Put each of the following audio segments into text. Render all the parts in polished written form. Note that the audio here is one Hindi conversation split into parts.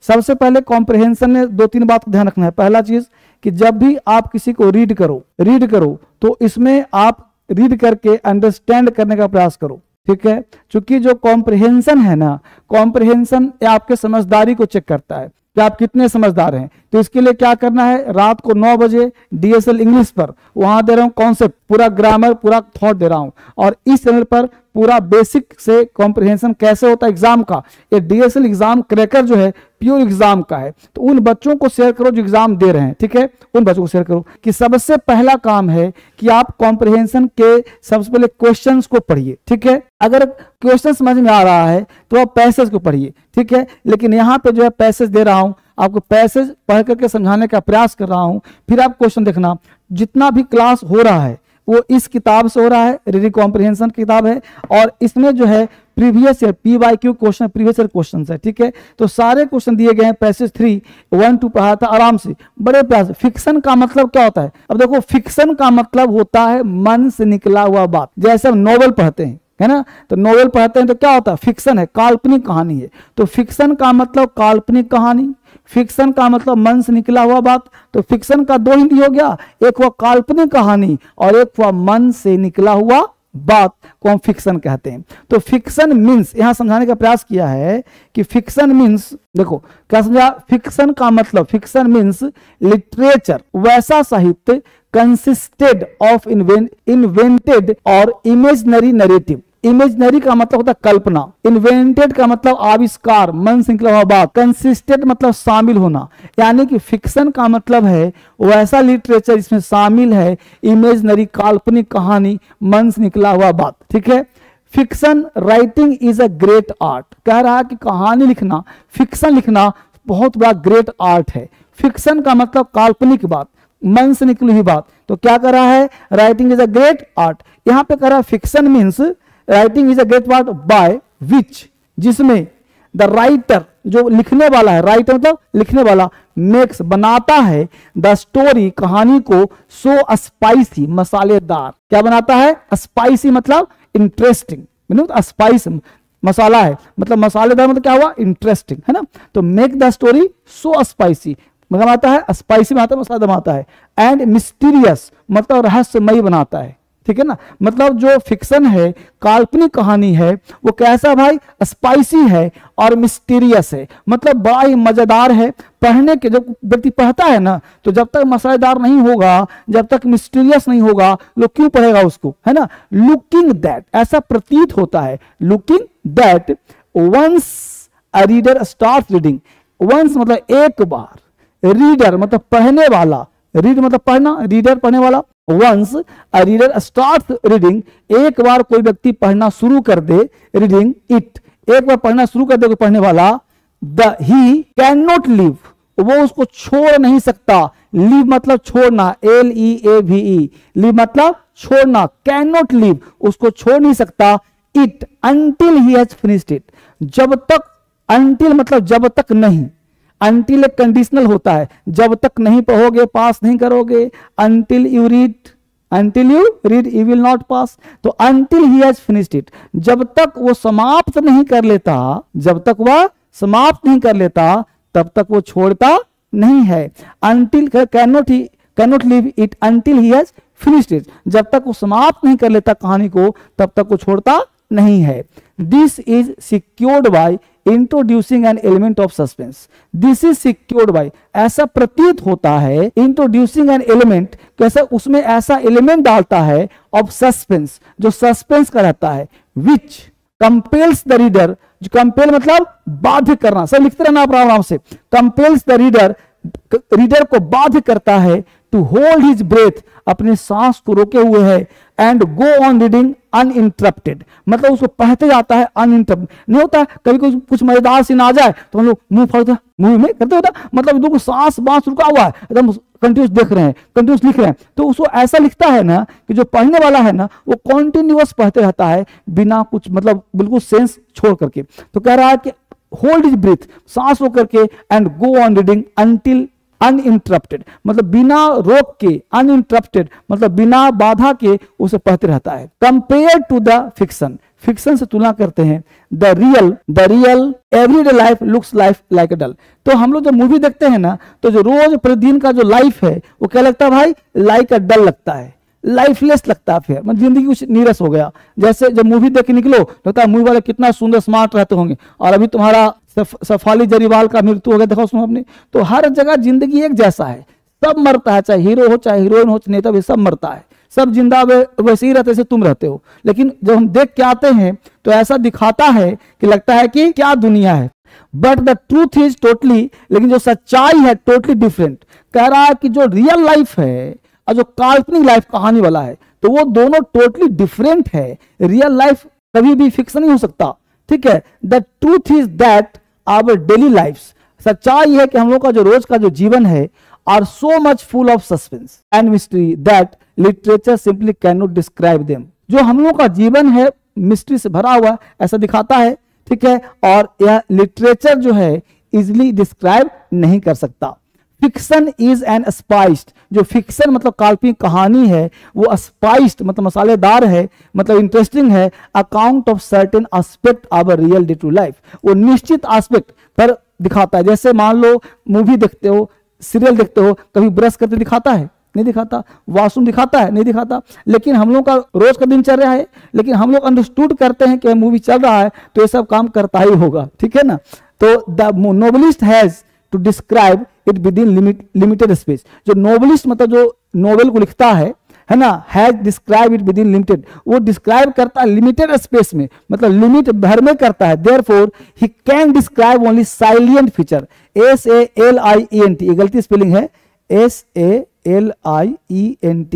सबसे पहले कॉम्प्रिहेंशन में दो तीन बात का ध्यान रखना है। पहला चीज कि जब भी आप किसी को रीड करो तो इसमें आप रीड करके अंडरस्टैंड करने का प्रयास करो, ठीक है। क्योंकि जो कॉम्प्रिहेंशन है ना, कॉम्प्रिहेंशन आपके समझदारी को चेक करता है कि आप कितने समझदार हैं। तो इसके लिए क्या करना है, रात को 9 बजे DSL इंग्लिश पर वहां दे रहा हूं कॉन्सेप्ट, पूरा ग्रामर, पूरा थॉट दे रहा हूं, और इस चैनल पर पूरा बेसिक से कॉम्प्रिहेंशन कैसे होता है एग्जाम का। ये DSL एग्जाम क्रैकर जो है प्योर एग्जाम का है, तो उन बच्चों को शेयर करो जो एग्जाम दे रहे हैं, ठीक है। उन बच्चों को शेयर करो कि सबसे पहला काम है कि आप कॉम्प्रिहेंशन के सबसे पहले क्वेश्चंस को पढ़िए, ठीक है। अगर क्वेश्चन समझ में आ रहा है तो आप पैसेज को पढ़िए, ठीक है। लेकिन यहाँ पे जो है पैसेज दे रहा हूं, आपको पैसेज पढ़ करके समझाने का प्रयास कर रहा हूं, फिर आप क्वेश्चन देखना। जितना भी क्लास हो रहा है वो इस किताब से हो रहा है, रीडिंग कॉम्प्रिहेंशन किताब है, और इसमें जो है previous year PYQ question, previous year question है, ठीक है। तो सारे क्वेश्चन दिए गए हैं, पैसेज 3, 1 2 पढ़ा था आराम से, बड़े प्यार से। फिक्शन का मतलब क्या होता है, अब देखो फिक्शन का मतलब होता है मन से निकला हुआ बात। जैसे हम नॉवल पढ़ते हैं, है ना, तो नॉवल पढ़ते हैं तो क्या होता है, फिक्शन है, काल्पनिक कहानी है। तो फिक्शन का मतलब काल्पनिक कहानी, फिक्शन का मतलब मन से निकला हुआ बात। तो फिक्शन का दो हिंदी हो गया, एक हुआ काल्पनिक कहानी और एक हुआ मन से निकला हुआ बात को हम फिक्शन कहते हैं। तो फिक्शन मीन्स, यहां समझाने का प्रयास किया है कि फिक्शन मीन्स, देखो क्या समझा, फिक्शन का मतलब, फिक्शन मीन्स लिटरेचर, वैसा साहित्य कंसिस्टेड ऑफ इन्वेंटेड और इमेजनरी नरेटिव। इमेजनरी का मतलब होता है कल्पना, इन्वेंटेड का मतलब आविष्कार, मन से निकला हुआ बात, कंसिस्टेंट मतलब शामिल होना। यानी कि फिक्शन का मतलब है वैसा लिटरेचर इसमें शामिल है इमेजनरी, काल्पनिक कहानी, मन से निकला हुआ बात, ठीक है। Fiction writing is a great art, कह रहा है कि कहानी लिखना, फिक्शन लिखना बहुत बड़ा ग्रेट आर्ट है। फिक्शन का मतलब काल्पनिक बात, मन से निकली हुई बात। तो क्या कर रहा है, writing is a great art. यहां पे कह रहा है fiction means writing is a great art by which, जिसमें द राइटर, जो लिखने वाला है, राइटर मतलब लिखने वाला, मेक्स बनाता है द स्टोरी, कहानी को, सो स्पाइसी, मसालेदार। क्या बनाता है, स्पाइसी मतलब इंटरेस्टिंग, स्पाइस मसाला है, मतलब मसालेदार मतलब क्या हुआ, इंटरेस्टिंग, है ना। तो make the story so spicy मतलब आता है, स्पाइसी में आता है, मसालेदार बनाता है। एंड मिस्टीरियस मतलब रहस्यमयी बनाता है, ठीक है ना। मतलब जो फिक्शन है, काल्पनिक कहानी है, वो कैसा भाई, स्पाइसी है और मिस्टीरियस है, मतलब बड़ा ही मजेदार है। पढ़ने के, जब व्यक्ति पढ़ता है ना, तो जब तक मसालेदार नहीं होगा, जब तक मिस्टीरियस नहीं होगा, लोग क्यों पढ़ेगा उसको, है ना। लुकिंग दैट, ऐसा प्रतीत होता है, looking that once a reader start reading, once मतलब एक बार, रीडर मतलब पढ़ने वाला, रीड मतलब पढ़ना, रीडर पढ़ने वाला, once a reader start reading, एक बार कोई व्यक्ति पढ़ना शुरू कर दे, रीडिंग इट, एक बार पढ़ना शुरू कर दे कोई पढ़ने वाला, the he can not live, वो उसको छोड़ नहीं सकता। लिव मतलब छोड़ना, LEAVE, लिव मतलब छोड़ना, कैन नॉट लिव उसको छोड़ नहीं सकता, it until he has finished it, जब तक, अंटिल मतलब जब तक नहीं, अंटिल एक कंडीशनल होता है, जब तक नहीं पढ़ोगे पास नहीं करोगे। Until you read you will not pass. तो until he has finished it, जब तक वो समाप्त नहीं कर लेता, जब तक वह समाप्त नहीं कर लेता, तब तक वो छोड़ता नहीं है। Until cannot leave it until he has finished it, जब तक वो समाप्त नहीं कर लेता कहानी को, तब तक वो छोड़ता नहीं है। This is secured by introducing an element of suspense, this is secured by, ऐसा प्रतीत होता है, इंट्रोड्यूसिंग एन एलिमेंट, कैसा, उसमें ऐसा एलिमेंट डालता है, ऑफ सस्पेंस, जो सस्पेंस का रहता है, विच कंपेल्स द रीडर, जो कंपेल मतलब बाध्य करना, सब लिखते रहना आप आराम से, कंपेल्स द रीडर, रीडर को बाध्य करता है, टू होल्ड हिज ब्रेथ, अपने सांस को रोके हुए है, and go on reading uninterrupted, मतलब उसको पढ़ते जाता है अनइंटरप्टेड। नहीं होता कभी कोई कुछ मजेदार सीन आ जाए तो हम लोग मुंह फाड़ते, मूवी में करते होता, मतलब दो सांस बांस रुका हुआ है, एकदम कंटिन्यूस देख रहे हैं, कंटिन्यूस लिख रहे हैं, तो उसको ऐसा लिखता है ना कि जो पढ़ने वाला है ना वो कॉन्टिन्यूअस पढ़ते रहता है बिना कुछ, मतलब बिल्कुल सेंस छोड़ करके। तो कह रहा है कि होल्ड हिज ब्रीथ, सांस रोक करके, and go on reading until uninterrupted, मतलब बिना रोक के, अनइंटरप्टेड मतलब बिना बाधा के उसे पढ़ते रहता है। Compare to the fiction, fiction से तुलना करते हैं। The real everyday life looks like a dull. तो हम लोग जब मूवी देखते हैं ना, तो जो रोज प्रतिदिन का जो लाइफ है वो क्या लगता है भाई, लाइक अ डल लगता है, लाइफलेस लगता है, फिर मतलब जिंदगी कुछ नीरस हो गया। जैसे जब मूवी देख के निकलो लगता है मूवी वाले कितना सुंदर स्मार्ट रहते होंगे, और अभी तुम्हारा सफाली जरीवाल का मृत्यु हो गया, देखो उसमें अपने। तो हर जगह जिंदगी एक जैसा है, सब मरता है, चाहे हीरो हो चाहे हीरोइन हो, नेता भी सब मरता है, सब जिंदा वैसे ही रहते जैसे तुम रहते हो। लेकिन जब हम देख के आते हैं तो ऐसा दिखाता है कि लगता है कि क्या दुनिया है, but the truth is totally, लेकिन जो सच्चाई है टोटली डिफरेंट। कह रहा है कि जो रियल लाइफ है और जो काल्पनिक लाइफ कहानी वाला है, तो वो दोनों टोटली डिफरेंट है। रियल लाइफ कभी भी फिक्शन नहीं हो सकता, ठीक है। The truth is that our daily life, सच्चाई है कि हम लोग का जो रोज का जो जीवन है, are so much full of suspense and mystery that literature simply can not describe them. जो हम लोग का जीवन है मिस्ट्री से भरा हुआ ऐसा दिखाता है, ठीक है, और यह लिटरेचर जो है इजिली डिस्क्राइब नहीं कर सकता। फिक्शन इज एन स्पाइस्ड, जो फिक्शन मतलब काल्पनिक कहानी है वो स्पाइस्ड मतलब मसालेदार है, मतलब इंटरेस्टिंग है, account of certain aspect our real day to life, वो निश्चित एस्पेक्ट पर दिखाता है। जैसे मान लो मूवी देखते हो, सीरियल देखते हो, कभी ब्रश करते दिखाता है, नहीं दिखाता, वॉशरूम दिखाता है, नहीं दिखाता। लेकिन हम लोग का रोज का दिनचर्या है, लेकिन हम लोग अंडरस्टूड करते हैं कि मूवी चल रहा है तो ये सब काम करता ही होगा, ठीक है ना। तो the novelist has to describe it within limited space. जो नोवेलिस्ट मतलब जो नोवेल को लिखता है ना, has describe it within limited, वो डिस्क्राइब करता है लिमिटेड स्पेस में, मतलब लिमिट भर में करता है। Therefore he can describe only salient feature, SALIENT, ये गलती स्पेलिंग है, SALIENT।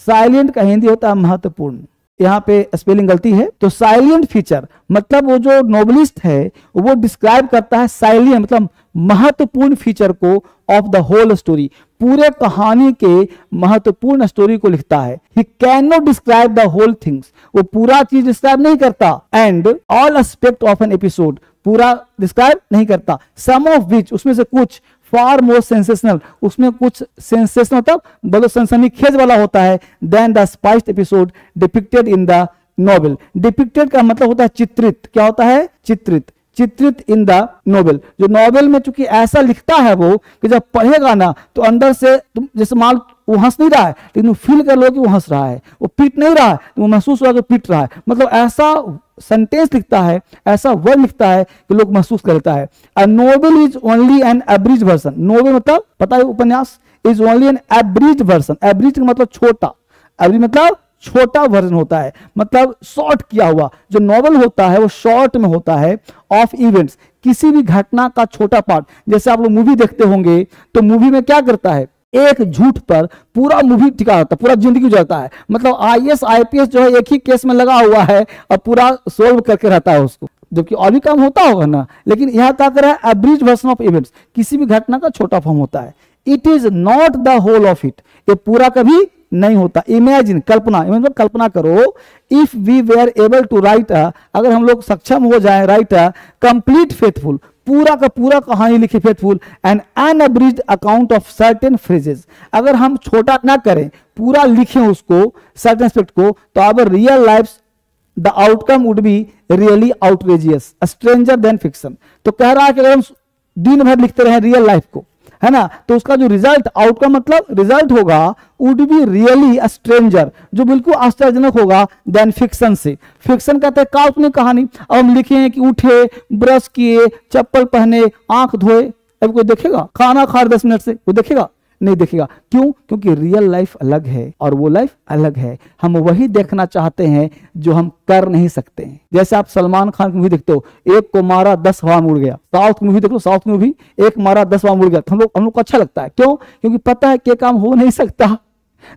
साइलेंट का हिंदी होता है महत्वपूर्ण, यहाँ पे स्पेलिंग गलती है। तो साइलेंट फीचर मतलब वो जो नोवेलिस्ट है वो डिस्क्राइब करता है साइलेंट मतलब महत्वपूर्ण फीचर को ऑफ द होल स्टोरी, पूरे कहानी के महत्वपूर्ण स्टोरी को लिखता है। He can not describe the whole things, वो पूरा चीज डिस्क्राइब नहीं करता। And all aspect of an episode, पूरा डिस्क्राइब नहीं करता। सम ऑफ विच, उसमें से कुछ, फार मोर सेंसेशनल, उसमें कुछ सेंसेशनल मतलब बड़े सनसनीखेज वाला होता है, then the spiced episode depicted in the novel. Depicted का मतलब होता है चित्रित, क्या होता है, चित्रित, चित्रित इन द नोवेल। जो नोवेल में चूंकि ऐसा लिखता है वो कि जब पढ़ेगा ना तो अंदर से तुम जैसे मान वो हंस नहीं रहा है लेकिन तुम फील कर लो कि वो हंस रहा है, वो पीट नहीं रहा है तो वो महसूस होगा कि पीट रहा है, मतलब ऐसा सेंटेंस लिखता है, ऐसा वर्ड लिखता है कि लोग महसूस करता है। A novel is only an abridge version, novel मतलब पता है उपन्यास, is only an abridge version, abridge का मतलब छोटा, एब्रिज मतलब छोटा वर्जन होता है, मतलब शॉर्ट किया हुआ। जो नॉवल होता है वो शॉर्ट में होता है ऑफ इवेंट्स, किसी भी घटना का छोटा पार्ट। जैसे आप लोग मूवी देखते होंगे तो मूवी में क्या करता है, एक झूठ पर पूरा मूवी टिका रहता है, पूरा जिंदगी जाता है, मतलब IAS IPS जो है एक ही केस में लगा हुआ है और पूरा सोल्व करके रहता है उसको, जबकि और भी काम होता होगा ना। लेकिन यहाँ क्या कर रहा है, एब्रिज वर्जन ऑफ इवेंट्स, किसी भी घटना का छोटा फॉर्म होता है। It is not the whole of it, ये पूरा कभी नहीं होता। इमेजिन, कल्पना, मतलब कल्पना करो, if we were able to write, अगर हम लोग सक्षम हो जाए राइट कंप्लीट फेथफुल, पूरा का पूरा कहानी लिखे faithful and unabridged account of certain phrases, अगर हम छोटा ना करें पूरा लिखें उसको सर्टेन एस्पेक्ट को, तो our real life the outcome would be really outrageous stranger than fiction. तो कह रहा है कि अगर हम दिन भर लिखते रहे रियल लाइफ को, है ना, तो उसका जो रिजल्ट, आउटकम मतलब रिजल्ट होगा, would be really a stranger, जो बिल्कुल आश्चर्यजनक होगा देन फिक्शन से। फिक्शन कहते हैं काल्पनिक कहानी। अब हम लिखे कि उठे, ब्रश किए, चप्पल पहने, आंख धोए, अब कोई देखेगा? खाना खा 10 मिनट से कोई देखेगा? नहीं देखेगा। क्यों? क्योंकि रियल लाइफ अलग है और वो लाइफ अलग है। हम वही देखना चाहते हैं जो हम कर नहीं सकते हैं। जैसे आप सलमान खान की मूवी देखते हो, एक को मारा 10 हवा में उड़ गया। साउथ की मूवी देख लो, साउथ की मूवी, एक मारा 10 हवा में उड़ गया, हम लोग को अच्छा लगता है। क्यों? क्योंकि पता है कि काम हो नहीं सकता,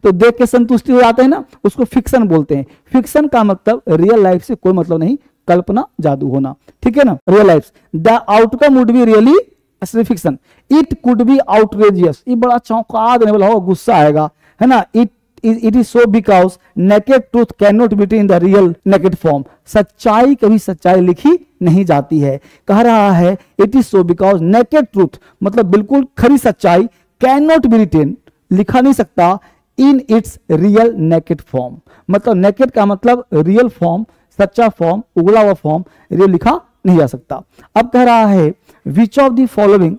तो देख के संतुष्टि हो जाते हैं ना, उसको फिक्शन बोलते हैं। फिक्शन का मतलब रियल लाइफ से कोई मतलब नहीं, कल्पना, जादू होना, ठीक है ना। Real life the outcome would be really fiction, it could be outrageous, ये बड़ा चौंका देने वाला हो, गुस्सा आएगा, है ना। It is so because naked truth can not be in the real naked form, सच्चाई कभी सच्चाई लिखी नहीं जाती है। कह रहा है it is so because naked truth मतलब बिल्कुल खरी सच्चाई, कैन नॉट बी रिटेन, लिखा नहीं सकता, in its real naked form, मतलब नेकेड का मतलब रियल फॉर्म, सच्चा फॉर्म, उगला हुआ फॉर्म रियल लिखा नहीं जा सकता। अब कह रहा है विच ऑफ द फॉलोइंग,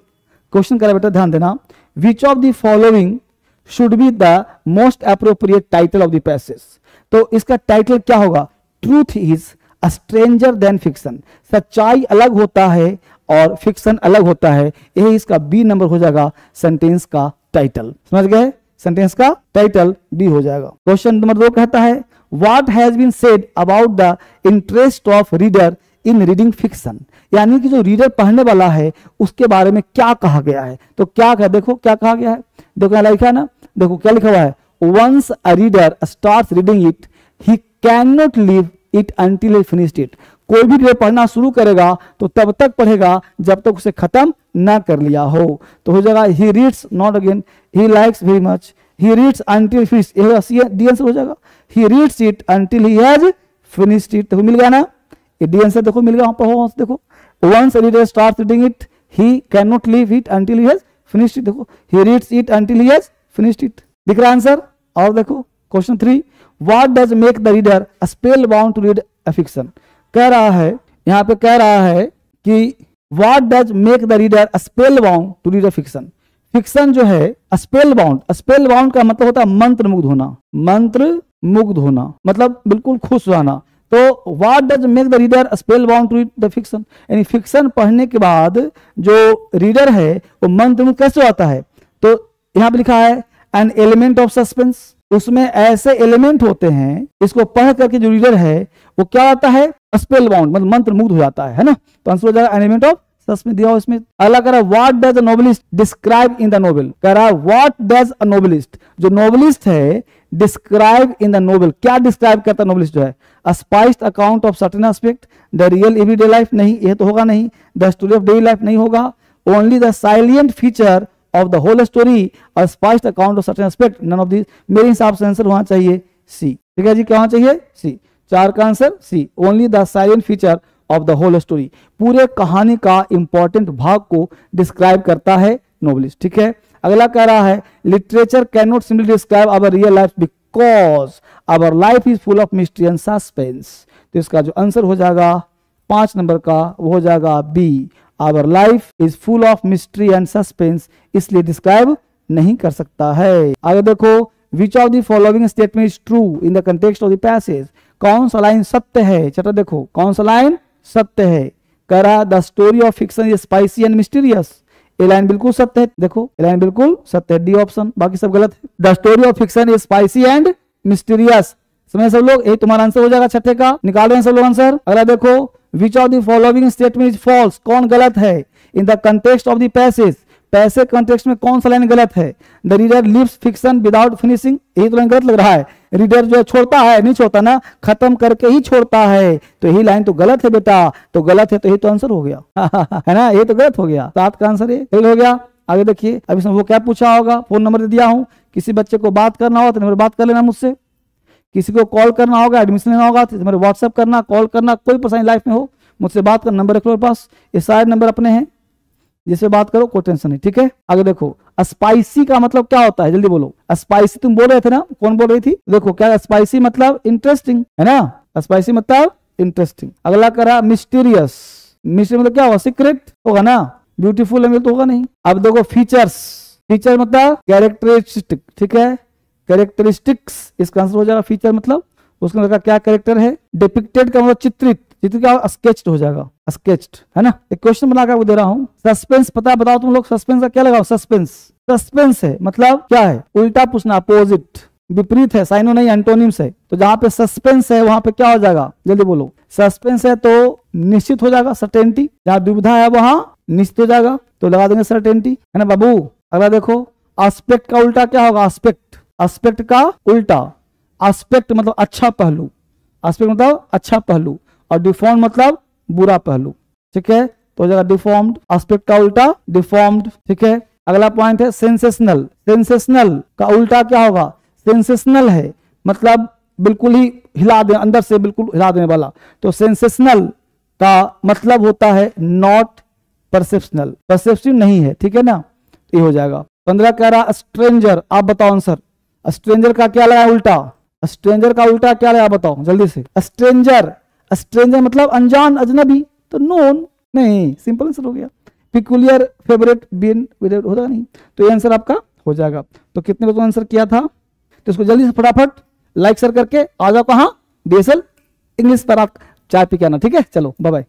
क्वेश्चन कह रहा है बेटा ध्यान देना, विच of the following should be the most appropriate title of the passage. तो इसका टाइटल क्या होगा? Truth is a stranger than fiction. सच्चाई अलग होता है और फिक्शन अलग होता है। यही इसका बी नंबर हो जाएगा सेंटेंस का टाइटल। समझ गए? सेंटेंस का टाइटल बी हो जाएगा। क्वेश्चन नंबर 2 कहता है what has been said about the interest of reader in reading fiction. यानी कि जो रीडर पढ़ने वाला है उसके बारे में क्या कहा गया है। तो क्या कहा, देखो क्या कहा गया है, देखो यहाँ लिखा है ना, देखो क्या लिखा हुआ है, once a reader starts reading it he can not leave it until he finished it. कोई भी रीडर पढ़ना शुरू करेगा तो तब तक पढ़ेगा जब तक उसे खत्म ना कर लिया हो। तो हो जाएगा he reads not again, he likes very much, he reads until finish, D answer हो जाएगा। ही reads it until he has finished it. देखो मिल गया ना, ये डी आंसर देखो मिल गया, वहां पर देखो once reader starts reading it he can not leave it until he has finished it. देखो he reads it until he has finished it, दिख रहा आंसर। और देखो question 3, what does make the reader spellbound to read a fiction. कह रहा है, यहाँ पे कह रहा है कि what does make the reader spellbound to read a fiction. Fiction जो है स्पेल बाउंड का मतलब होता है मंत्र मुग्ध होना, मंत्र मुग्ध होना मतलब बिल्कुल खुश रहना। तो what does make the reader spellbound to read the fiction, यानी फिक्शन पढ़ने के बाद जो रीडर है वो मंत्र मुग्ध कैसे होता है। तो यहाँ पे लिखा है एन एलिमेंट ऑफ सस्पेंस, उसमें ऐसे एलिमेंट होते हैं इसको पढ़ करके जो रीडर है वो क्या होता है, स्पेल बाउंड मतलब मंत्र मुग्ध हो जाता है ना। तो आंसर हो जाएगा एलिमेंट ऑफ सस्पेंस दिया हो इसमें। अगला कह रहा है what does a novelist describe in the novel. कह रहा है व्हाट डज अ नोवेलिस्ट, जो नोवेलिस्ट है डिस्क्राइब इन द नोवेल, क्या डिस्क्राइब करता है नोवेलिस्ट जो है, a spiced account of certain aspect, the real everyday life नहीं, ये तो होगा नहीं, the story of daily life नहीं होगा, only the silent feature of the whole story, a spiced account of certain aspect, none of this. मेरे हिसाब से आंसर होना चाहिए सी। ठीक है जी, क्या होना चाहिए सी, 4 का answer C, only the silent feature of the whole story, पूरे कहानी का इंपॉर्टेंट भाग को डिस्क्राइब करता है नोवेलिस्ट। ठीक है, अगला कह रहा है literature can not simply describe our real life because our life is full of mystery and suspense. तो इसका जो आंसर हो जाएगा 5 नंबर का वो हो जाएगा B, our life is full of mystery and suspense, इसलिए डिस्क्राइब नहीं कर सकता है। आगे देखो which of the following statement is true in the context of the passage. कौन सा लाइन सत्य है, चलो देखो कौन सा लाइन सत्य है। कह रहा the story of fiction is spicy and mysterious, ये लाइन बिल्कुल सत्य है। देखो ये लाइन बिल्कुल सत्य है, डी ऑप्शन, बाकी सब गलत है। The story of fiction is spicy and mysterious, समझ सब लोग, यही तुम्हारा आंसर हो जाएगा छठे का, निकाल रहे हैं सब लोग आंसर। अगला देखो which of the following statement is false, कौन गलत है in the context of the passage, पैसे कॉन्टेक्स्ट में कौन सा लाइन गलत है। The reader lives fiction without finishing, यही तो लाइन गलत लग रहा है। रीडर जो छोड़ता है, नहीं छोड़ता ना, खत्म करके ही छोड़ता है, तो यही लाइन तो गलत है बेटा, तो गलत है तो यही तो आंसर हो गया है ना, ये तो गलत हो गया, 7 का आंसर ये फेल हो गया। आगे देखिए, अब इसमें वो क्या पूछा होगा, फोन नंबर दे दिया हूँ, किसी बच्चे को बात करना होगा तो नंबर बात कर लेना मुझसे, किसी को कॉल करना होगा, एडमिशन लेना होगा तो मेरे व्हाट्सएप करना, कॉल करना, कोई परेशानी लाइफ में हो मुझसे बात करना, नंबर रख लो पास, ये सारे नंबर अपने हैं, जिससे बात करो, कोई टेंशन नहीं। ठीक है, आगे देखो स्पाइसी का मतलब क्या होता है, जल्दी बोलो। स्पाइसी तुम बोल रहे थे ना, कौन बोल रही थी, देखो क्या स्पाइसी मतलब इंटरेस्टिंग है ना, स्पाइसी मतलब इंटरेस्टिंग। अगला करा मिस्टीरियस, मिस्टीरियस मतलब क्या होगा, सीक्रेट होगा ना, ब्यूटीफुल तो होगा नहीं। अब देखो फीचर्स, फीचर मतलब कैरेक्टरिस्टिक, ठीक है, कैरेक्टरिस्टिक्स, इसका आंसर हो जाएगा फीचर मतलब उसके अंदर का क्या कैरेक्टर है। डिपिक्टेड का मतलब चित्रित, चित्र क्या स्केच्ड हो जाएगा, स्केच्ड है ना। एक क्वेश्चन बना कर दे रहा हूँ, सस्पेंस पता है, बताओ तुम लोग सस्पेंस का क्या लगाओ, सस्पेंस, सस्पेंस है मतलब क्या है, उल्टा पूछना, अपोजिट, विपरीत है, साइनो नहीं एंटोनिम्स है। तो जहां पे सस्पेंस है वहां पे क्या हो जाएगा, जल्दी बोलो। सस्पेंस है तो निश्चित हो जाएगा, सर्टेनिटी, जहां दुविधा है वहां निश्चित हो जाएगा, तो लगा देंगे सर्टेनिटी, है ना बाबू। अगला देखो एस्पेक्ट का उल्टा क्या होगा, एस्पेक्ट, एस्पेक्ट का उल्टा, एस्पेक्ट मतलब अच्छा पहलू, एस्पेक्ट मतलब अच्छा पहलू, और डिफॉर्म मतलब बुरा पहलू। ठीक है, तो हो जाएगा डिफॉर्म्ड, एस्पेक्ट का उल्टा डिफॉर्म्ड। ठीक है, अगला पॉइंट है सेंसेशनल, सेंसेशनल का उल्टा क्या होगा, सेंसेशनल है मतलब बिल्कुल ही हिला दे, अंदर से बिल्कुल हिला देने वाला, तो सेंसेशनल का मतलब होता है नॉट परसेप्शनल, परसेप्टिव नहीं है। ठीक है ना, ये हो जाएगा। 15 कह रहा स्ट्रेंजर, आप बताओ आंसर, स्ट्रेंजर का क्या लगा उल्टा, स्ट्रेंजर का उल्टा क्या लगा बताओ जल्दी से। स्ट्रेंजर, स्ट्रेंजर मतलब अनजान अजनबी, तो नोन नहीं, सिंपल आंसर हो गया। पिकुलियर फेवरेट बीन होता नहीं, तो ये आंसर आपका हो जाएगा। तो कितने बच्चों ने आंसर किया था, तो इसको जल्दी से फटाफट लाइक शेयर करके आ जाओ कहाँ, BSL इंग्लिश पर आप चाय पी के आना, ठीक है। चलो बाय बाय।